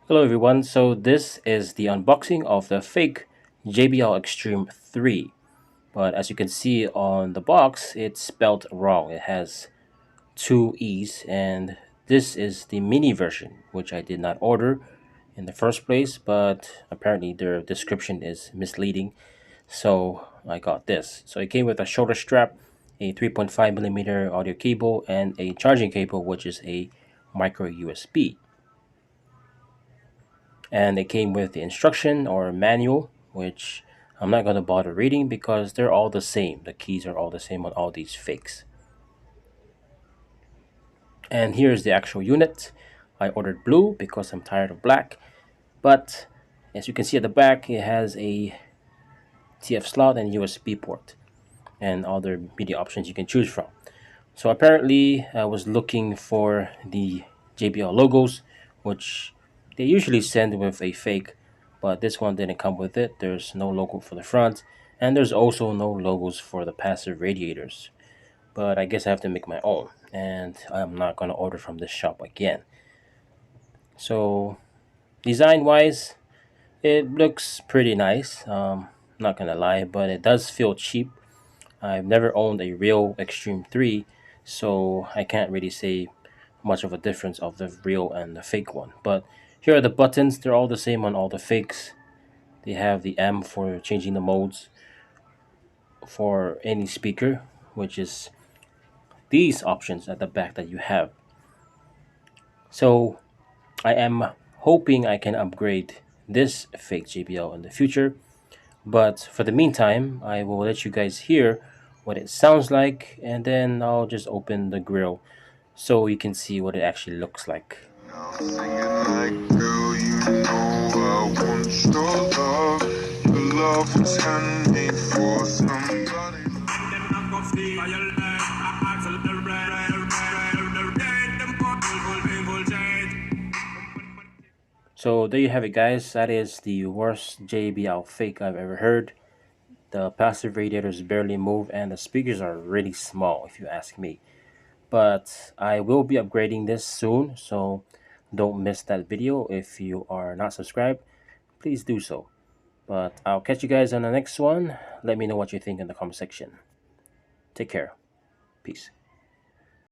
Hello everyone, so this is the unboxing of the fake JBL Extreme 3. But as you can see on the box, it's spelled wrong. It has two E's, and this is the mini version, which I did not order in the first place, but apparently their description is misleading. So I got this. So it came with a shoulder strap, a 3.5mm audio cable, and a charging cable, which is a micro USB. And it came with the instruction or manual, which I'm not going to bother reading because they're all the same. The keys are all the same on all these fakes. And here's the actual unit. I ordered blue because I'm tired of black, but as you can see at the back, it has a TF slot and USB port and other media options you can choose from. So apparently I was looking for the JBL logos, which they usually send with a fake, but this one didn't come with it. There's no logo for the front, and there's also no logos for the passive radiators. But I guess I have to make my own, and I'm not gonna order from this shop again. So design wise, it looks pretty nice. Not gonna lie, but it does feel cheap. I've never owned a real Extreme 3, so I can't really say much of a difference of the real and the fake one. But here are the buttons. They're all the same on all the fakes. They have the M for changing the modes for any speaker, which is these options at the back that you have. So I am hoping I can upgrade this fake JBL in the future. But for the meantime, I will let you guys hear what it sounds like, and then I'll just open the grill so you can see what it actually looks like. So there you have it, guys. That is the worst JBL fake I've ever heard. The passive radiators barely move and the speakers are really small if you ask me. But I will be upgrading this soon, so don't miss that video. If you are not subscribed, please do so. But I'll catch you guys on the next one. Let me know what you think in the comment section. Take care. Peace.